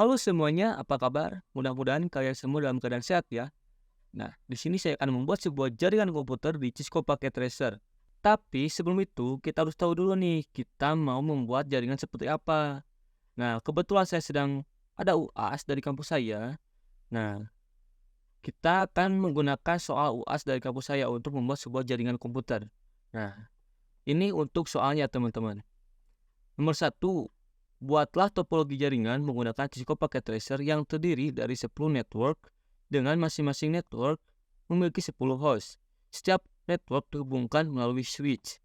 Halo semuanya, apa kabar? Mudah-mudahan kalian semua dalam keadaan sehat ya. Nah, di sini saya akan membuat sebuah jaringan komputer di Cisco Packet Tracer. Tapi sebelum itu, kita harus tahu dulu nih, kita mau membuat jaringan seperti apa. Nah, kebetulan saya sedang ada UAS dari kampus saya. Nah, kita akan menggunakan soal UAS dari kampus saya untuk membuat sebuah jaringan komputer. Nah, ini untuk soalnya teman-teman. Nomor satu, buatlah topologi jaringan menggunakan Cisco Packet Tracer yang terdiri dari 10 network dengan masing-masing network memiliki 10 host. Setiap network dihubungkan melalui switch.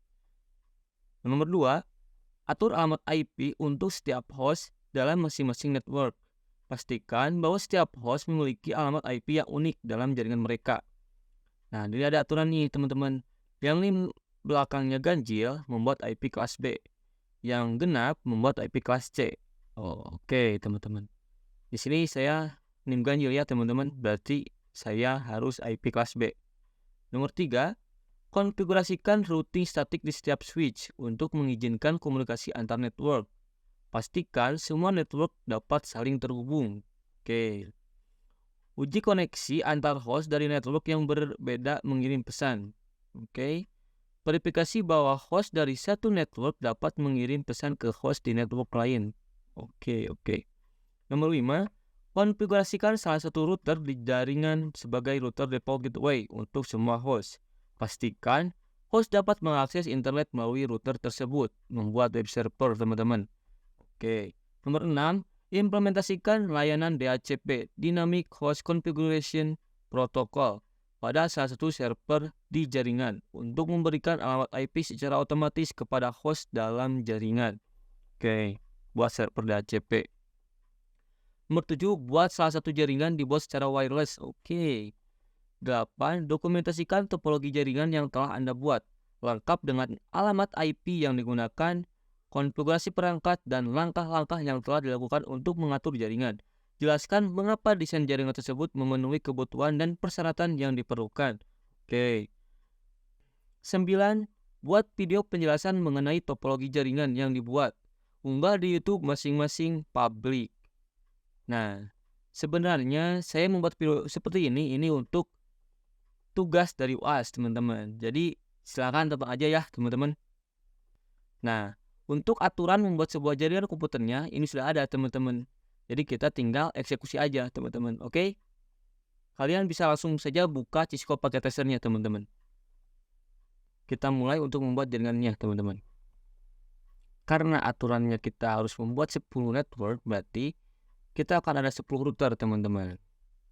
Nomor 2, atur alamat IP untuk setiap host dalam masing-masing network. Pastikan bahwa setiap host memiliki alamat IP yang unik dalam jaringan mereka. Nah, ini ada aturan nih teman-teman. Yang ini belakangnya ganjil membuat IP kelas B. Yang genap membuat IP kelas C. Oke, teman-teman. Di sini saya NIM ganjil ya, teman-teman. Berarti saya harus IP kelas B. Nomor 3, konfigurasikan routing statik di setiap switch untuk mengizinkan komunikasi antar network. Pastikan semua network dapat saling terhubung. Oke. Uji koneksi antar host dari network yang berbeda mengirim pesan. Oke. Verifikasi bahwa host dari satu network dapat mengirim pesan ke host di network lain. Oke. Nomor 5, konfigurasikan salah satu router di jaringan sebagai router default gateway untuk semua host. Pastikan host dapat mengakses internet melalui router tersebut, membuat web server, teman-teman. Oke. Nomor 6, implementasikan layanan DHCP, Dynamic Host Configuration Protocol, pada salah satu server di jaringan untuk memberikan alamat IP secara otomatis kepada host dalam jaringan. Oke, buat server DHCP. Nomor 7, buat salah satu jaringan dibuat secara wireless. Oke. 8, dokumentasikan topologi jaringan yang telah Anda buat, lengkap dengan alamat IP yang digunakan, konfigurasi perangkat, dan langkah-langkah yang telah dilakukan untuk mengatur jaringan. Jelaskan mengapa desain jaringan tersebut memenuhi kebutuhan dan persyaratan yang diperlukan. Oke. 9, buat video penjelasan mengenai topologi jaringan yang dibuat. Unggah di YouTube masing-masing publik. Nah, sebenarnya saya membuat video seperti ini untuk tugas dari UAS, teman-teman. Jadi, silakan tonton aja ya, teman-teman. Nah, untuk aturan membuat sebuah jaringan komputernya, ini sudah ada, teman-teman. Jadi, kita tinggal eksekusi aja, teman-teman. Oke? Kalian bisa langsung saja buka Cisco Packet Tracer-nya, teman-teman. Kita mulai untuk membuat jaringannya, teman-teman. Karena aturannya kita harus membuat 10 network, berarti kita akan ada 10 router, teman-teman.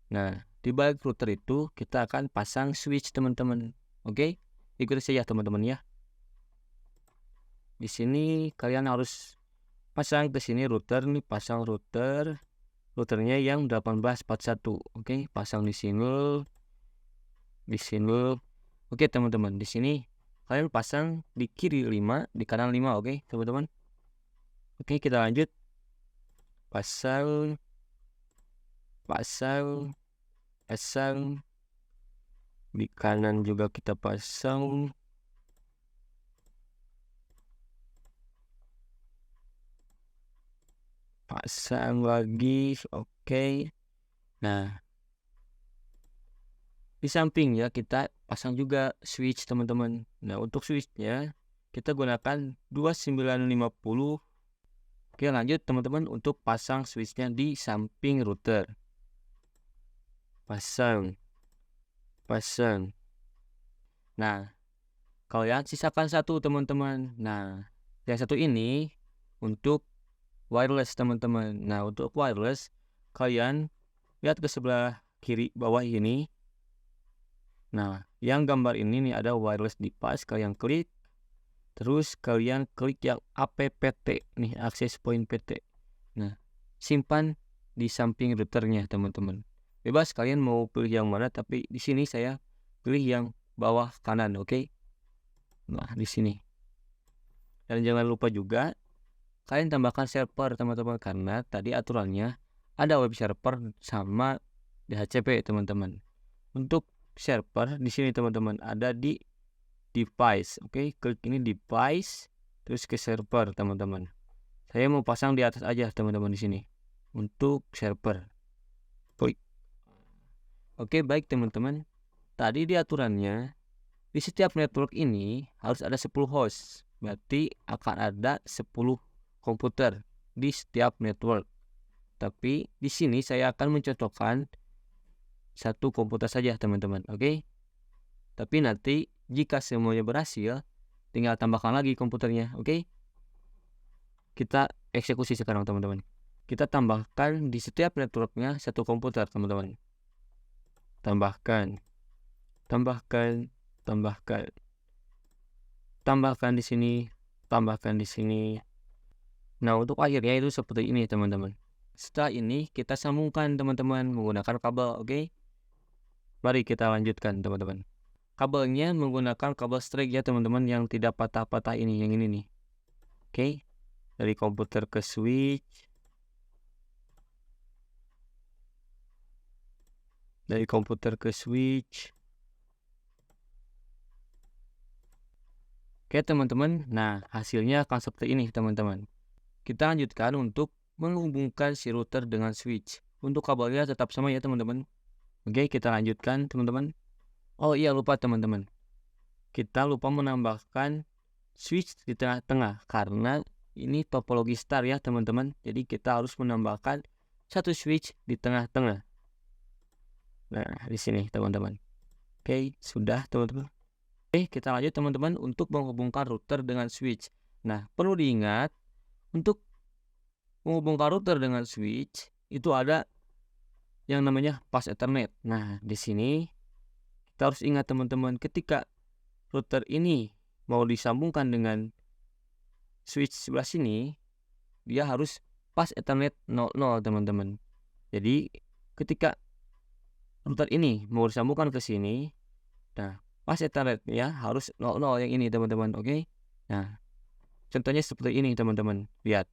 Nah, di balik router itu kita akan pasang switch, teman-teman. Oke? Ikuti saja, teman-teman ya. Di sini kalian harus pasang ke sini router nih, pasang routernya yang 1841. Oke, pasang di sini. Oke, teman-teman, di sini kalian pasang di kiri 5, di kanan 5, oke, teman-teman. Oke, kita lanjut. Pasang. Di kanan juga kita pasang. Pasang lagi, oke. Nah, di samping ya kita pasang juga switch, teman-teman. Nah, untuk switchnya kita gunakan 2950. Oke, lanjut teman-teman untuk pasang switchnya di samping router. Pasang. Nah, kalian sisakan satu, teman-teman. Nah, yang satu ini untuk wireless, teman-teman. Nah, untuk wireless kalian lihat ke sebelah kiri bawah ini. Nah, yang gambar ini nih ada wireless device, kalian klik. Terus kalian klik yang APPT nih, access point PT. Nah, simpan di samping routernya, teman-teman. Bebas kalian mau pilih yang mana, tapi di sini saya pilih yang bawah kanan, oke? Nah, di sini. Dan jangan lupa juga kalian tambahkan server, teman-teman, karena tadi aturannya ada web server sama DHCP, teman-teman. Untuk server di sini, teman-teman, ada di device. Oke, klik ini device, terus ke server, teman-teman. Saya mau pasang di atas aja, teman-teman, di sini. untuk server. Klik. Oke, baik teman-teman. Tadi di aturannya, di setiap network ini harus ada 10 host. Berarti akan ada 10 komputer di setiap network. Tapi di sini saya akan mencocokkan satu komputer saja teman-teman. Oke. Tapi nanti jika semuanya berhasil, tinggal tambahkan lagi komputernya. Oke. Kita eksekusi sekarang teman-teman. Kita tambahkan di setiap networknya satu komputer teman-teman. Tambahkan di sini, tambahkan di sini. Nah, untuk akhirnya itu seperti ini teman-teman. Setelah ini kita sambungkan teman-teman menggunakan kabel. Oke. Mari kita lanjutkan teman-teman. Kabelnya menggunakan kabel straight ya teman-teman, yang tidak patah-patah ini, yang ini nih. Oke. Dari komputer ke switch. Dari komputer ke switch. Oke teman-teman, nah hasilnya akan seperti ini teman-teman. Kita lanjutkan untuk menghubungkan si router dengan switch. Untuk kabelnya tetap sama ya teman-teman. Oke, kita lanjutkan teman-teman. Oh iya, lupa teman-teman. Kita lupa menambahkan switch di tengah-tengah karena ini topologi star ya teman-teman. Jadi kita harus menambahkan satu switch di tengah-tengah. Nah, di sini teman-teman. Oke, sudah teman-teman. Oke, kita lanjut teman-teman untuk menghubungkan router dengan switch. Nah, perlu diingat untuk menghubungkan router dengan switch itu ada yang namanya path Ethernet. Nah, di sini kita harus ingat teman-teman, ketika router ini mau disambungkan dengan switch sebelah sini, dia harus path Ethernet 00 teman-teman. Jadi, ketika router ini mau disambungkan ke sini, nah path Ethernet ya harus 00 yang ini teman-teman. Oke. Nah, contohnya seperti ini teman-teman. Lihat.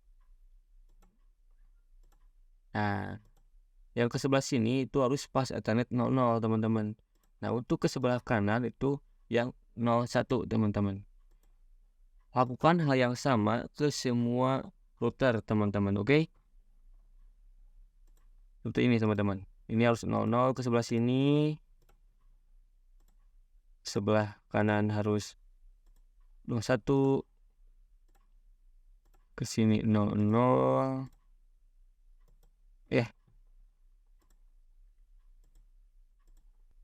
Nah, yang ke sebelah sini itu harus path Ethernet 00 teman-teman. Nah, untuk ke sebelah kanan itu yang 01 teman-teman. Lakukan hal yang sama ke semua router teman-teman. Oke. Seperti ini teman-teman. Ini harus 00 ke sebelah sini. Sebelah kanan harus 01, ke sini 00.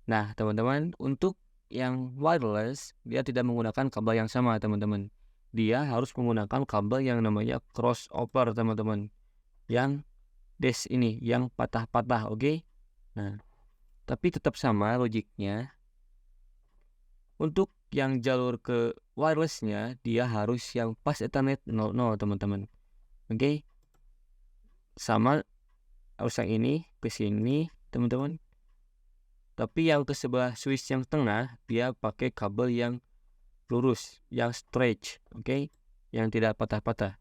Nah, teman-teman, untuk yang wireless dia tidak menggunakan kabel yang sama teman-teman. Dia harus menggunakan kabel yang namanya crossover teman-teman. Yang dash ini, yang patah-patah. Oke. Nah, tapi tetap sama logiknya. Untuk yang jalur ke wirelessnya, dia harus yang path Ethernet 00 teman-teman. Oke. Sama harus yang ini ke sini teman-teman. Tapi yang ke sebelah switch yang tengah, dia pakai kabel yang lurus, yang stretch, oke, yang tidak patah-patah.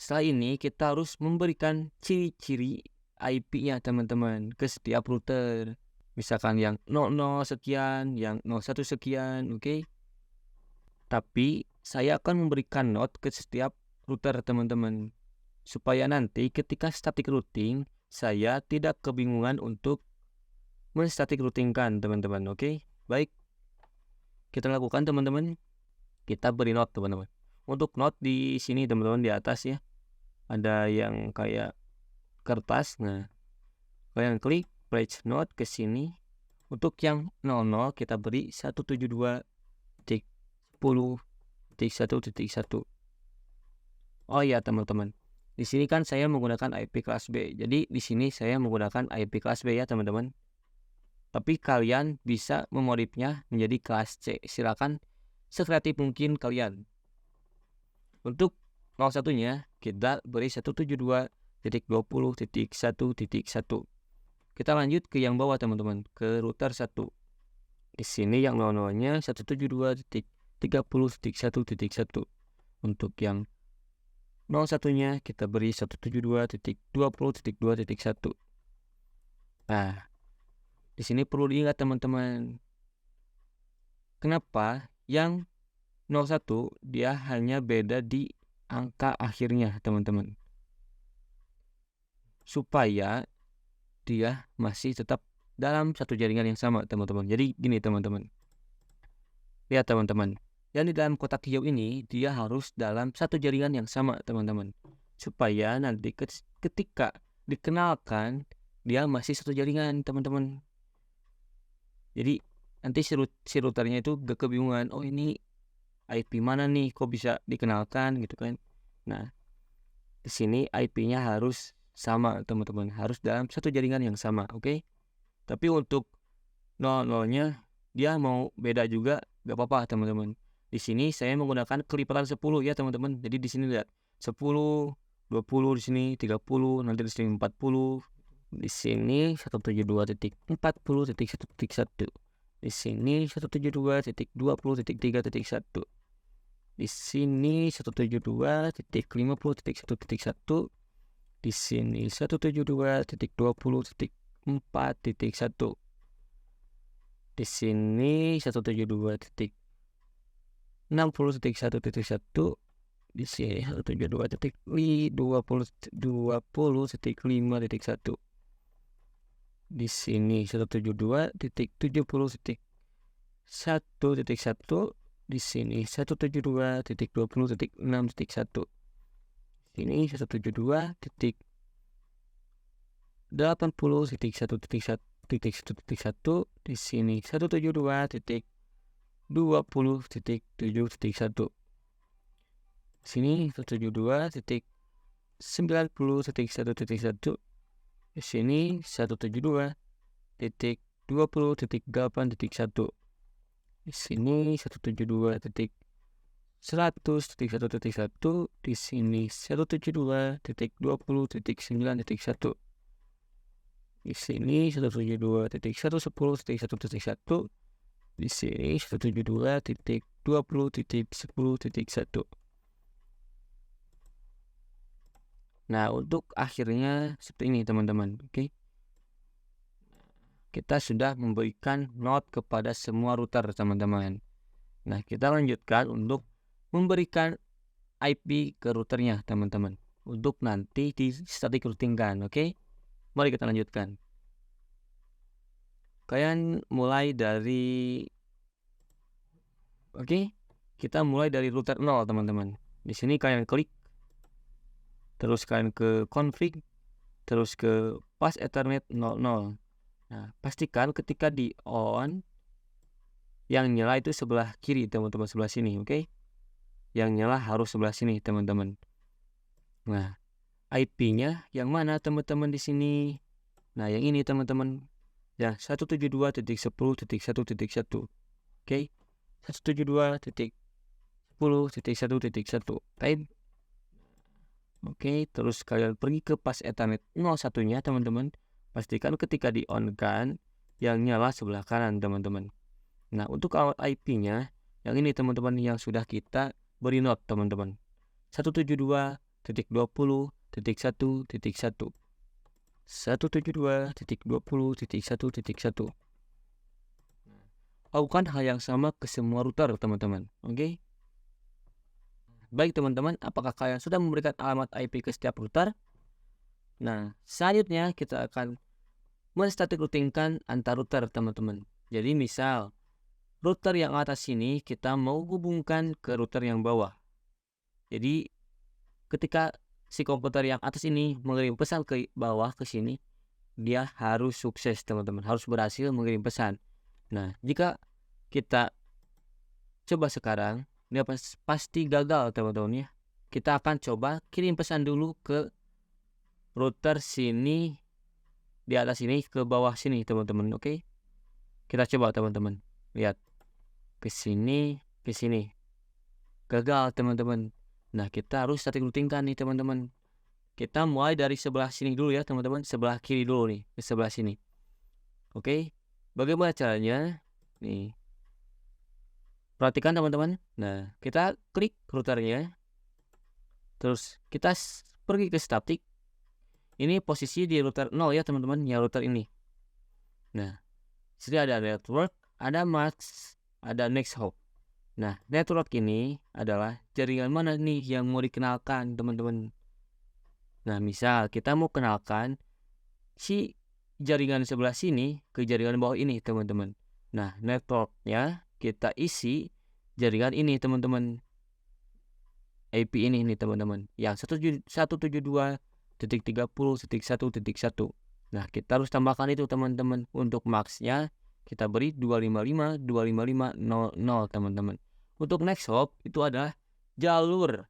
Setelah ini kita harus memberikan ciri-ciri IP-nya teman-teman ke setiap router. Misalkan yang 00 sekian, yang 01 sekian, oke. Tapi saya akan memberikan note ke setiap router teman-teman, supaya nanti ketika static routing saya tidak kebingungan untuk men-static routingkan teman-teman. Oke. Baik, kita lakukan teman-teman. Kita beri note teman-teman. Untuk note di sini teman-teman, di atas ya ada yang kayak kertas. Nah, kalian klik page note ke sini. Untuk yang 00 kita beri 172.10.1.1. Oh iya teman-teman, di sini kan saya menggunakan IP kelas B. Jadi di sini saya menggunakan IP kelas B ya teman-teman. Tapi kalian bisa memodifnya menjadi kelas C. Silakan sekreatif mungkin kalian. Untuk 01-nya kita beri 172.20.1.1. Kita lanjut ke yang bawah teman-teman, ke router 1. Di sini yang 00-nya 172.30.1.1. Untuk yang 01-nya kita beri 172.20.2.1. Nah, di sini perlu diingat teman-teman, kenapa yang 01 dia hanya beda di angka akhirnya teman-teman, supaya dia masih tetap dalam satu jaringan yang sama teman-teman. Jadi gini teman-teman, lihat teman-teman, yang di dalam kotak hijau ini dia harus dalam satu jaringan yang sama teman-teman, supaya nanti ketika dikenalkan dia masih satu jaringan teman-teman. Jadi nanti si routernya itu gak kebingungan, oh ini IP mana nih, kok bisa dikenalkan gitu kan. Nah, di sini IP-nya harus sama teman-teman, harus dalam satu jaringan yang sama, oke? Tapi untuk 00-nya dia mau beda juga gak apa-apa teman-teman. Di sini saya menggunakan kelipatan 10 ya teman-teman. Jadi di sini lihat 10, 20 di sini 30, nanti di sini 40. Di sini 172.40.1.1. Di sini 172.20.3.1. Di sini 172.50.1.1. Di sini 172.20.4.1. Di sini 172.60.1.1. Di sini 172.20.5.1. Di sini 172.70.1.1. Di sini 172.20.6.1. Ini 172.80.1.1. Di sini 172.20.7.1. Sini 172.90.1.1. Di sini 172.20.8.1. Di sini 172.100.1.1. Di sini 172.20.9.1. Di sini 172.110.1.1. Di sini 172.20.10.1. Nah, untuk akhirnya seperti ini teman-teman, oke? Kita sudah memberikan note kepada semua router teman-teman. Nah, kita lanjutkan untuk memberikan IP ke routernya teman-teman, untuk nanti di static routing kan, oke? Mari kita lanjutkan. Kalian mulai dari, oke? Kita mulai dari router 0 teman-teman. Di sini kalian klik, terus kalian ke config, terus ke pass ethernet 00. Nah, pastikan ketika di on, yang nyala itu sebelah kiri teman-teman, sebelah sini, oke? Yang nyala harus sebelah sini teman-teman. Nah, IP-nya yang mana teman-teman di sini? Nah, yang ini teman-teman, yang 172.10.1.1. Oke, 172.10.1.1. Type. Oke, terus kalian pergi ke pass ethernet 01-nya teman-teman. Pastikan ketika di on kan, yang nyala sebelah kanan teman-teman. Nah, untuk alamat IP-nya yang ini teman-teman, yang sudah kita beri note teman-teman, 172.20.1.1. 172.20.1.1. Lakukan hal yang sama ke semua router teman-teman, oke? Baik teman-teman, apakah kalian sudah memberikan alamat IP ke setiap router? Nah, selanjutnya kita akan men-static routingkan antar router teman-teman. Jadi misal router yang atas sini kita mau hubungkan ke router yang bawah. Jadi ketika si komputer yang atas ini mengirim pesan ke bawah ke sini, dia harus sukses teman-teman, harus berhasil mengirim pesan. Nah, jika kita coba sekarang, dia pasti gagal teman-teman ya. Kita akan coba kirim pesan dulu ke router sini, di atas sini ke bawah sini teman-teman, oke? Kita coba teman-teman, lihat ke sini, ke sini, gagal teman-teman. Nah, kita harus static routingkan nih teman-teman. Kita mulai dari sebelah sini dulu ya teman-teman, sebelah kiri dulu nih, ke sebelah sini. Oke, bagaimana caranya? Nih, perhatikan teman-teman. Nah, kita klik routernya, terus kita pergi ke static. Ini posisi di router 0 ya teman-teman, ya router ini. Nah, sini ada network, ada mask, ada next hop. Nah, network ini adalah jaringan mana nih yang mau dikenalkan, teman-teman. Nah, misal kita mau kenalkan si jaringan sebelah sini ke jaringan bawah ini, teman-teman. Nah, networknya kita isi jaringan ini, teman-teman. IP ini nih, teman-teman. Yang 172.30.1.1. Nah, kita harus tambahkan itu, teman-teman. Untuk max-nya kita beri 255.255.00, teman-teman. Untuk next hop itu adalah jalur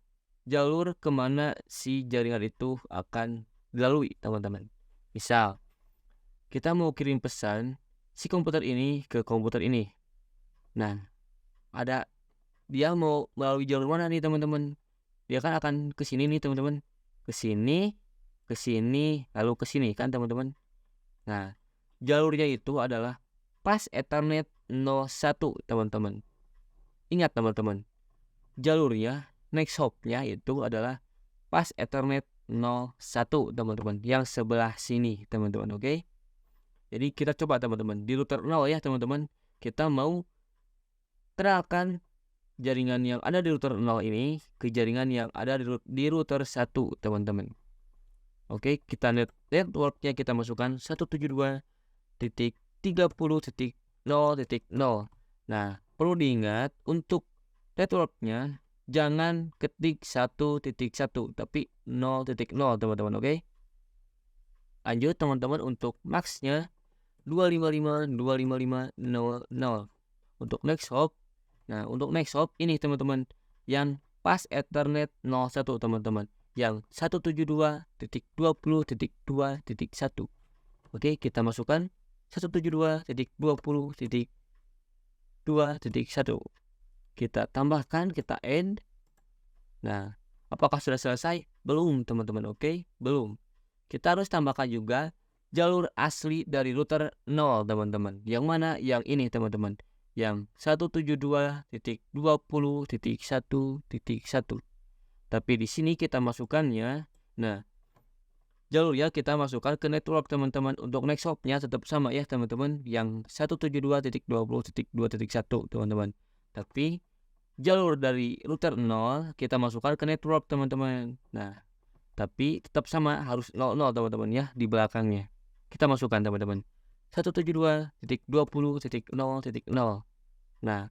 kemana si jaringan itu akan dilalui, teman-teman. Misal kita mau kirim pesan si komputer ini ke komputer ini. Nah, dia mau melalui jalur mana nih, teman-teman? Dia kan akan ke sini nih, teman-teman. Ke sini, lalu ke sini kan, teman-teman. Nah, jalurnya itu adalah pas Ethernet 01, teman-teman. Ingat, teman-teman. Jalurnya next hop-nya itu adalah pas Ethernet 01, teman-teman. Yang sebelah sini, teman-teman, oke? Jadi kita coba, teman-teman. Di router 0 ya, teman-teman. Kita mau kenalkan jaringan yang ada di router 0 ini ke jaringan yang ada di router 1, teman-teman. Oke, kita networknya kita masukkan 172.30.0.0. Nah, perlu diingat untuk networknya jangan ketik 1.1 tapi 0.0, teman-teman, oke? Lanjut, teman-teman, untuk max-nya 255.255.00. Untuk next hop. Nah, untuk next hop ini, teman-teman, yang pas Ethernet 01, teman-teman, yang 172.20.2.1. Oke, kita masukkan 172.20.2.1. Kita tambahkan, kita end. Nah, apakah sudah selesai? Belum, teman-teman, oke? Belum. Kita harus tambahkan juga jalur asli dari router 0, teman-teman. Yang mana? Yang ini, teman-teman. Yang 172.20.1.1. Tapi di sini kita masukkannya. Nah, jalurnya kita masukkan ke network, teman-teman. Untuk next hop-nya tetap sama ya, teman-teman. Yang 172.20.2.1, teman-teman. Tapi jalur dari router 0 kita masukkan ke network, teman-teman. Nah, tapi tetap sama, harus 00, teman-teman ya, di belakangnya. Kita masukkan, teman-teman. 172.20.0.0. Nah,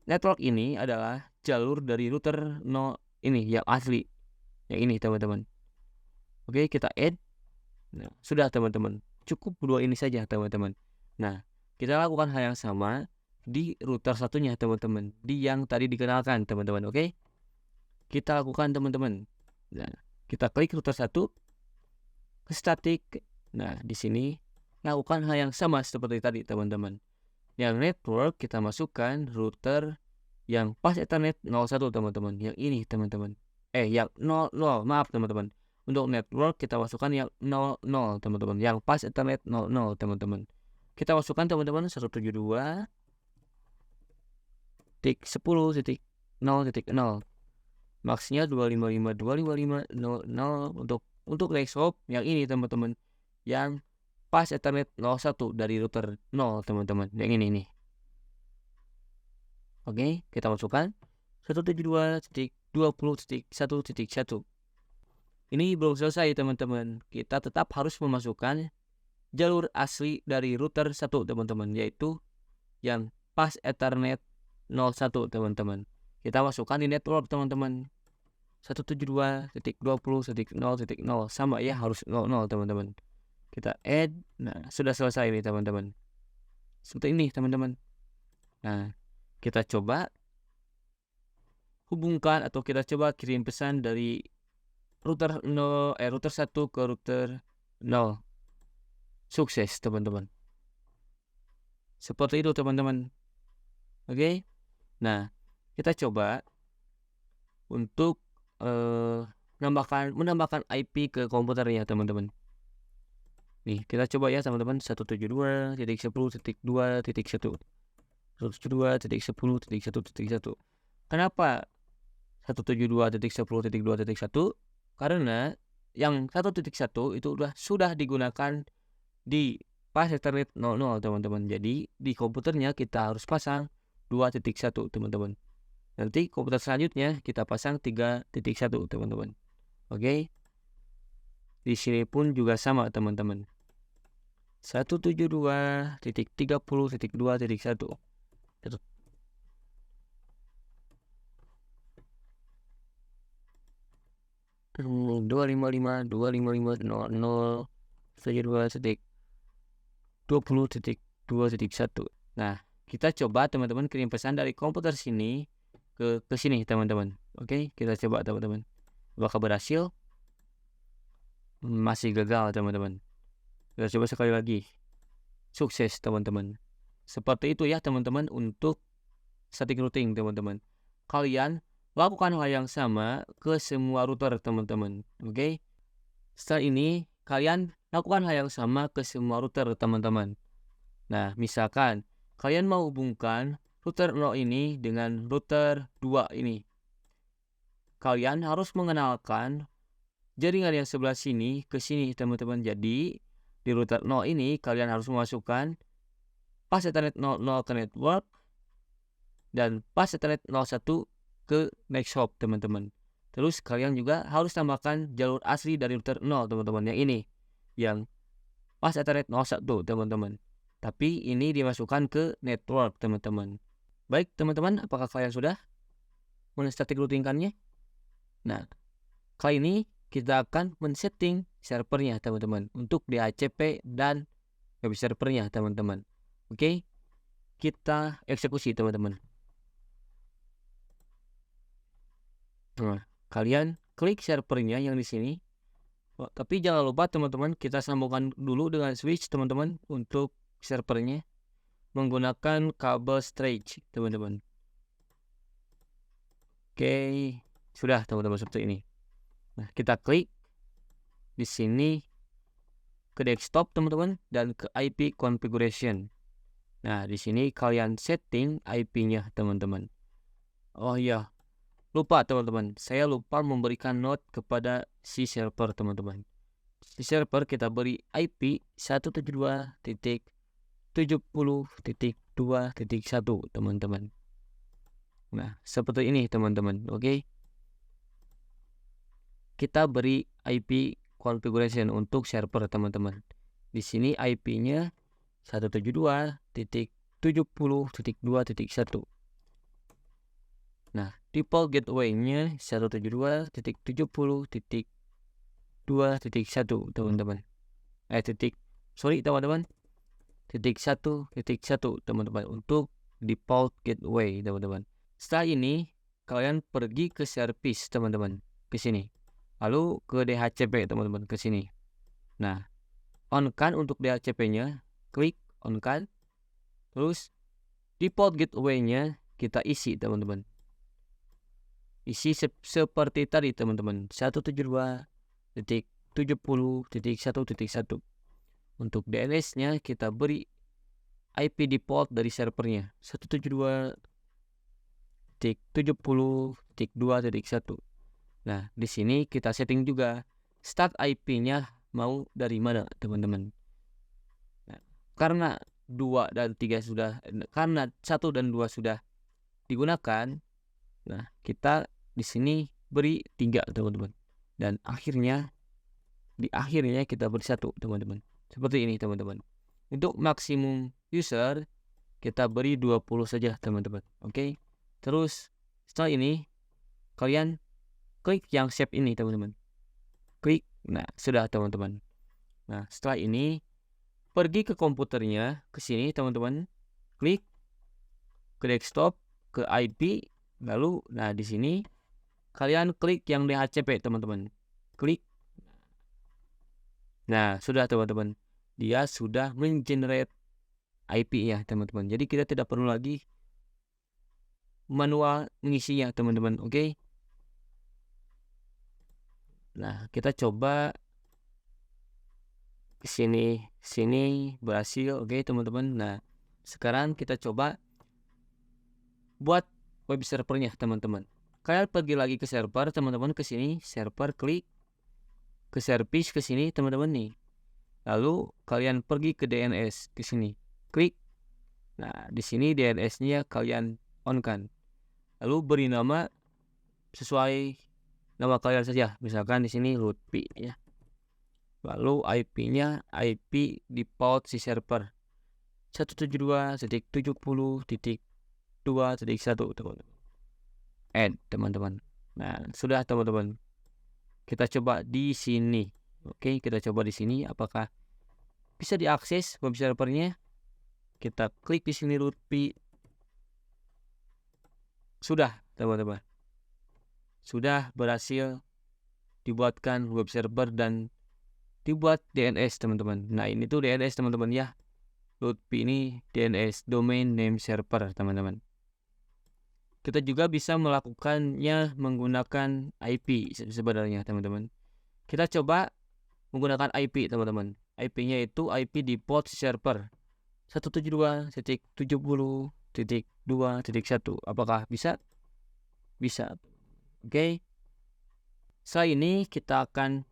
network ini adalah jalur dari router 0 ini yang asli. Yang ini, teman-teman. Oke, kita add. Nah, sudah, teman-teman. Cukup dua ini saja, teman-teman. Nah, kita lakukan hal yang sama di router satunya, teman-teman. Di yang tadi dikenalkan, teman-teman. Oke? Kita lakukan, teman-teman. Nah, kita klik router 1 ke static. Nah, di sini lakukan hal yang sama seperti tadi, teman-teman. Yang network kita masukkan router yang pas Ethernet 01, teman-teman. Yang ini, teman-teman. Yang 00, maaf, teman-teman. Untuk network kita masukkan yang 00, teman-teman. Yang pas Ethernet 00, teman-teman. Kita masukkan, teman-teman, 172.10.0.0. Maksnya 255.255.00 untuk next hop yang ini, teman-teman. Yang pas Ethernet 01 dari router 0, teman-teman. Yang ini nih. Oke, kita masukkan 172.20.1.1. Ini belum selesai, teman-teman. Kita tetap harus memasukkan jalur asli dari router 1, teman-teman, yaitu yang pas Ethernet 01, teman-teman. Kita masukkan di network, teman-teman. 172.20.0.0 sama ya, harus 00, teman-teman. Kita add. Nah, sudah selesai ini, teman-teman. Seperti ini, teman-teman. Nah, kita coba hubungkan atau kita coba kirim pesan dari router 1 ke router 0. Sukses, teman-teman. Seperti itu, teman-teman. Oke? Nah, kita coba untuk menambahkan IP ke komputernya, teman-teman. Nih, kita coba ya, teman-teman. 172.10.2.1. 172.10.1.1. Kenapa 172.10.2.1? Karena yang 1.1 itu sudah digunakan di pas Ethernet 00, teman-teman. Jadi di komputernya kita harus pasang 2.1 teman-teman. Nanti komputer selanjutnya kita pasang 3.1 teman-teman. Oke. Di sini pun juga sama teman-teman. 172.30.2.1. 255.255.00.72.20.1. Nah, kita coba teman-teman kirim pesan dari komputer sini ke sini teman-teman. Oke, kita coba teman-teman. Apakah berhasil? Masih gagal teman-teman. Kita coba sekali lagi. Sukses teman-teman. Seperti itu ya teman-teman untuk static routing teman-teman. Kalian lakukan hal yang sama ke semua router teman-teman. Oke. Setelah ini kalian lakukan hal yang sama ke semua router teman-teman. Nah, misalkan kalian mau hubungkan router 0 ini dengan router 2 ini. Kalian harus mengenalkan jaringan yang sebelah sini ke sini teman-teman. Jadi di router 0 ini kalian harus memasukkan pas Ethernet 00 ke network dan pas Ethernet 01 ke next hop teman-teman. Terus kalian juga harus tambahkan jalur asli dari router 0 teman-teman, yang ini, yang pas Ethernet 01 teman-teman. Tapi ini dimasukkan ke network teman-teman. Baik teman-teman, apakah kalian sudah men-static routingkannya? Nah, kali ini kita akan men-setting servernya teman-teman untuk DHCP dan web servernya teman-teman. Oke, kita eksekusi teman-teman. Nah, kalian klik servernya yang di sini. Tapi jangan lupa teman-teman, kita sambungkan dulu dengan switch teman-teman untuk servernya menggunakan kabel stretch teman-teman. Oke, sudah teman-teman seperti ini. Nah, kita klik di sini ke desktop teman-teman dan ke IP configuration. Nah, di sini kalian setting IP-nya teman-teman. Oh iya, lupa teman-teman, saya lupa memberikan note kepada si server teman-teman. Si server kita beri IP 172.70.2.1 teman-teman. Nah, seperti ini teman-teman. Oke. Kita beri IP configuration untuk server teman-teman. Di sini IP-nya 172.70.2.1. Nah, default gateway-nya 172.70.2.1 teman-teman. teman-teman. .1.1 teman-teman untuk default gateway teman-teman. Setelah ini kalian pergi ke service teman-teman, ke sini. Lalu ke DHCP teman-teman, ke sini. Nah, on-kan untuk DHCP-nya, klik on-kan. Terus default gateway-nya kita isi teman-teman. Isi seperti tadi teman-teman, 172.70.1.1. Untuk DNS-nya kita beri IP default dari servernya 172.70.2.1. Nah, di sini kita setting juga start IP-nya mau dari mana teman-teman. Nah, karena 2 dan 3 sudah, karena 1 dan 2 sudah digunakan, nah kita di sini beri 3 teman-teman. Dan di akhirnya kita beri 1 teman-teman. Seperti ini teman-teman. Untuk maksimum user kita beri 20 saja teman-teman. Oke. Terus setelah ini kalian klik yang save ini teman-teman. Klik. Nah, sudah teman-teman. Nah, setelah ini pergi ke komputernya, ke sini teman-teman. Klik ke desktop, ke IP, lalu nah di sini kalian klik yang DHCP teman-teman. Klik. Nah, sudah teman-teman. Dia sudah mengenerate IP ya teman-teman. Jadi kita tidak perlu lagi manual mengisinya teman-teman. Oke. Nah, kita coba ke sini berhasil. Oke, teman-teman. Nah, sekarang kita coba buat web servernya, teman-teman. Kalian pergi lagi ke server, teman-teman, ke sini, server, klik ke service ke sini, teman-teman nih. Lalu kalian pergi ke DNS ke sini. Klik. Nah, di sini DNS-nya kalian on kan. Lalu beri nama sesuai nama kalian saja. Misalkan di sini rootp ya. Lalu IP-nya IP default si server 172.70.2.1 teman-teman. Add teman-teman. Nah, sudah teman-teman. Kita coba di sini. Oke, kita coba di sini apakah bisa diakses web servernya. Kita klik di sini rootp. Sudah teman-teman. Sudah berhasil dibuatkan web server dan dibuat DNS teman-teman. Nah, ini tuh DNS teman-teman ya. rootp ini DNS domain name server teman-teman. Kita juga bisa melakukannya menggunakan IP sebenarnya teman-teman. Kita coba menggunakan IP teman-teman. IP-nya itu IP default server 172.70.2.1. Apakah bisa? Bisa. Oke. Setelah ini kita akan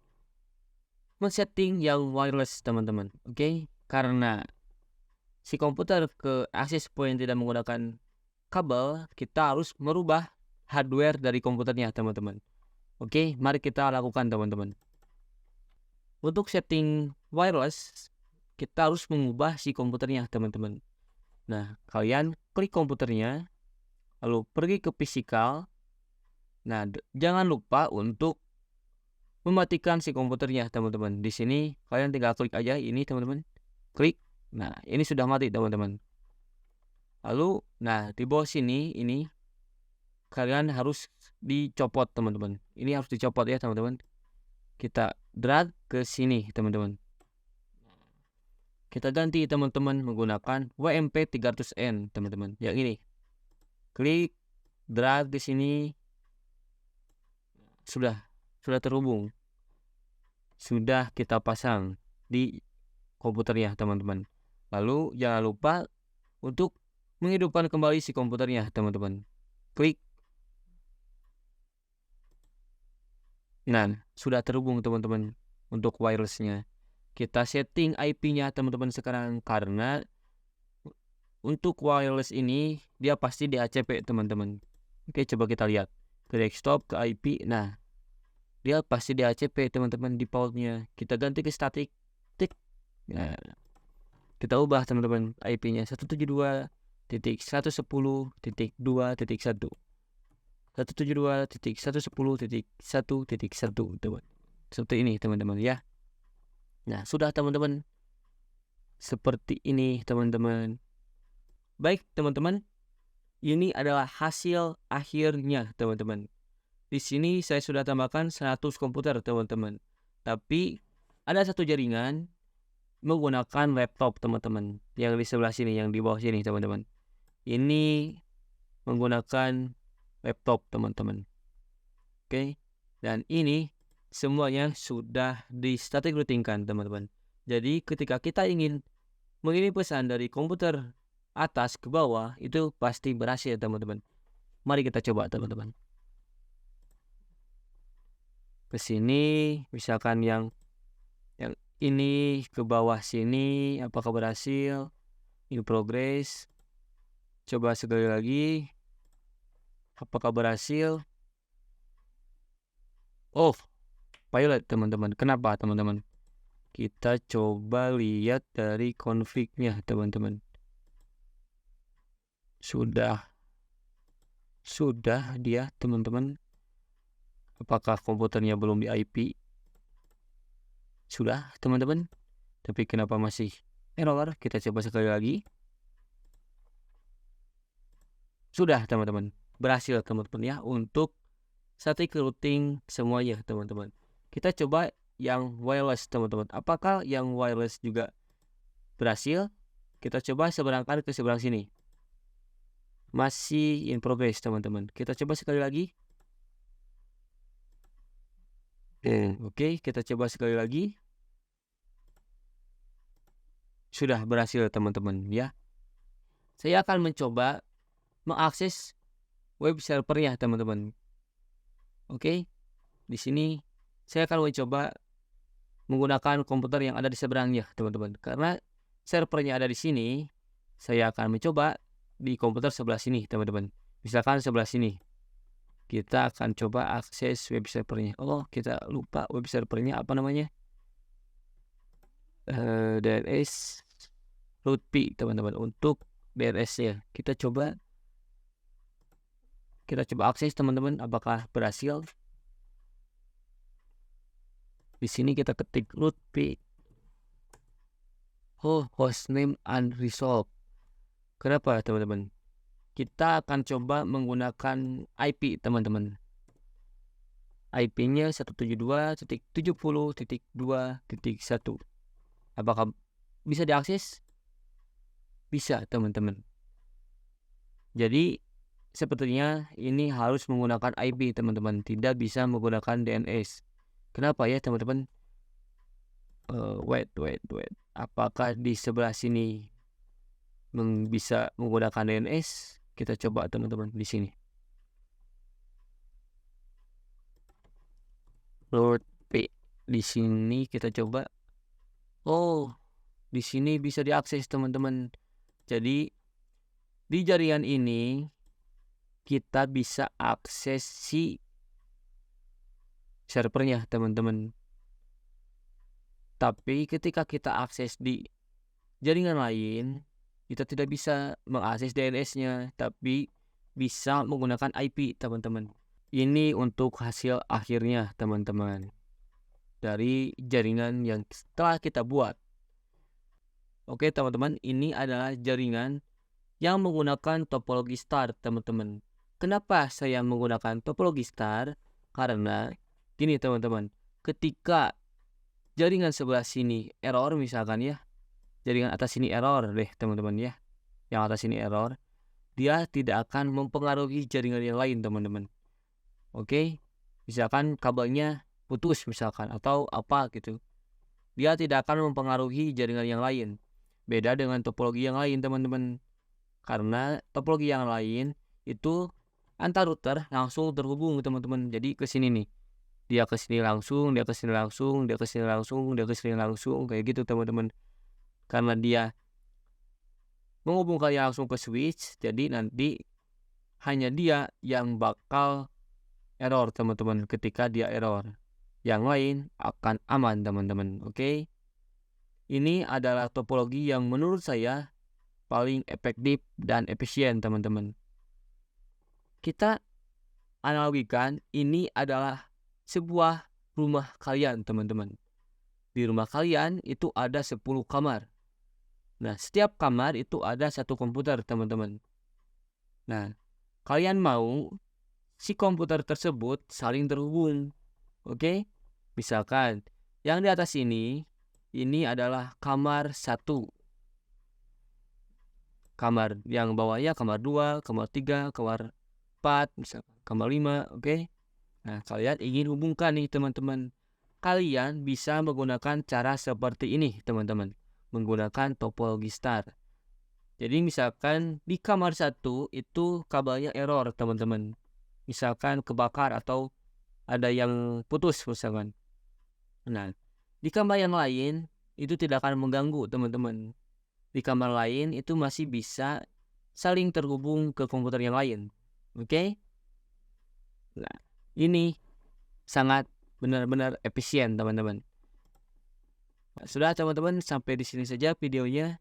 men-setting yang wireless teman-teman. Oke. Karena si komputer ke access point tidak menggunakan kabel, kita harus merubah hardware dari komputernya teman-teman. Oke, mari kita lakukan teman-teman. Untuk setting wireless, kita harus mengubah si komputernya teman-teman. Nah, kalian klik komputernya, lalu pergi ke physical. Nah, jangan lupa untuk mematikan si komputernya teman-teman. Di sini kalian tinggal klik aja ini teman-teman. Klik. Nah, ini sudah mati teman-teman. Lalu, nah di bawah sini ini kalian harus dicopot teman-teman. Ini harus dicopot ya teman-teman. Kita drag ke sini teman-teman. Kita ganti teman-teman menggunakan WMP 300N teman-teman. Yang ini. Klik, drag ke sini. Sudah terhubung. Sudah kita pasang di komputernya teman-teman. Lalu jangan lupa untuk menghidupkan kembali si komputernya teman-teman. Klik. Nah, sudah terhubung teman-teman untuk wirelessnya. Kita setting IP-nya teman-teman sekarang karena untuk wireless ini dia pasti DHCP teman-teman. Oke, coba kita lihat ke desktop, ke IP. Nah, dia pasti DHCP teman-teman defaultnya. Kita ganti ke static. Tik. Nah, kita ubah teman-teman IP-nya 172.110.2.1. 172.110.1.1 teman. Seperti ini teman-teman ya. Nah, sudah teman-teman. Seperti ini teman-teman. Baik teman-teman. Ini adalah hasil akhirnya teman-teman. Di sini saya sudah tambahkan 100 komputer teman-teman. Tapi ada satu jaringan menggunakan laptop teman-teman. Yang di sebelah sini, yang di bawah sini teman-teman. Ini menggunakan laptop teman-teman. Oke. Dan ini semuanya sudah di static routing-kan teman-teman. Jadi ketika kita ingin mengirim pesan dari komputer atas ke bawah, itu pasti berhasil teman-teman. Mari kita coba teman-teman. Ke sini, misalkan yang ini ke bawah sini, apakah berhasil? In progress. Coba sekali lagi. Apakah berhasil? Oh, pilot teman-teman. Kenapa teman-teman? Kita coba lihat dari config-nya teman-teman. Sudah dia teman-teman. Apakah komputernya belum di IP? Sudah teman-teman. Tapi kenapa masih error? Kita coba sekali lagi. Sudah teman-teman. Berhasil teman-teman ya untuk static routing semuanya teman-teman. Kita coba yang wireless teman-teman. Apakah yang wireless juga berhasil? Kita coba seberangkan ke seberang sini. Masih in progress teman-teman. Kita coba sekali lagi. Oke, kita coba sekali lagi. Sudah berhasil teman-teman ya. Saya akan mencoba mengakses web servernya teman-teman. Oke. Di sini saya akan mencoba menggunakan komputer yang ada di seberangnya teman-teman. Karena servernya ada di sini, saya akan mencoba di komputer sebelah sini, teman-teman. Misalkan sebelah sini. Kita akan coba akses web servernya. Oh, kita lupa web servernya apa namanya? DNS rootp, teman-teman. Untuk DNS-nya kita coba akses, teman-teman, apakah berhasil. Di sini kita ketik rootp. Oh, hostname unresolved. Kenapa, teman-teman? Kita akan coba menggunakan IP, teman-teman. IP-nya 172.70.2.1. Apakah bisa diakses? Bisa, teman-teman. Jadi sepertinya ini harus menggunakan IP, teman-teman. Tidak bisa menggunakan DNS. Kenapa ya, teman-teman? Wait. Apakah di sebelah sini bisa menggunakan DNS? Kita coba, teman-teman, di sini. rootp. Di sini kita coba. Oh, di sini bisa diakses, teman-teman. Jadi di jaringan ini kita bisa akses si servernya, teman-teman. Tapi ketika kita akses di jaringan lain, kita tidak bisa mengakses DNS-nya, tapi bisa menggunakan IP, teman-teman. Ini untuk hasil akhirnya, teman-teman, dari jaringan yang telah kita buat. Oke, teman-teman, ini adalah jaringan yang menggunakan topologi star, teman-teman. Kenapa saya menggunakan topologi star? Karena gini, teman-teman, ketika jaringan sebelah sini error, misalkan ya, jaringan atas sini error deh, teman-teman ya, yang atas sini error, dia tidak akan mempengaruhi jaringan yang lain, teman-teman. Oke, misalkan kabelnya putus misalkan atau apa gitu, dia tidak akan mempengaruhi jaringan yang lain. Beda dengan topologi yang lain, teman-teman. Karena topologi yang lain itu antar router langsung terhubung, teman-teman. Jadi ke sini nih, dia ke sini langsung, dia ke sini langsung, dia ke sini langsung, dia ke sini langsung, kayak gitu, teman-teman. Karena dia menghubungkannya langsung ke switch, jadi nanti hanya dia yang bakal error, teman-teman, ketika dia error. Yang lain akan aman, teman-teman. Oke. Ini adalah topologi yang menurut saya paling efektif dan efisien, teman-teman. Kita analogikan ini adalah sebuah rumah kalian, teman-teman. Di rumah kalian itu ada 10 kamar. Nah, setiap kamar itu ada satu komputer, teman-teman. Nah, kalian mau si komputer tersebut saling terhubung. Oke? Misalkan yang di atas ini adalah kamar 1. Kamar yang bawahnya kamar 2, kamar 3, kamar 4, misalkan kamar 5, oke? Nah, kalian ingin hubungkan nih, teman-teman. Kalian bisa menggunakan cara seperti ini, teman-teman. Menggunakan topologi star. Jadi misalkan di kamar 1 itu kabelnya error, teman-teman. Misalkan kebakar atau ada yang putus misalkan. Nah, di kamar yang lain itu tidak akan mengganggu, teman-teman. Di kamar lain itu masih bisa saling terhubung ke komputer yang lain. Oke? Nah, ini sangat benar-benar efisien, teman-teman. Nah, sudah, teman-teman, sampai di sini saja videonya.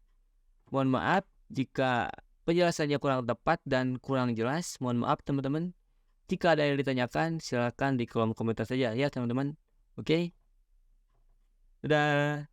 Mohon maaf jika penjelasannya kurang tepat dan kurang jelas. Mohon maaf, teman-teman. Jika ada yang ditanyakan, silakan di kolom komentar saja ya, teman-teman. Oke? Dadah.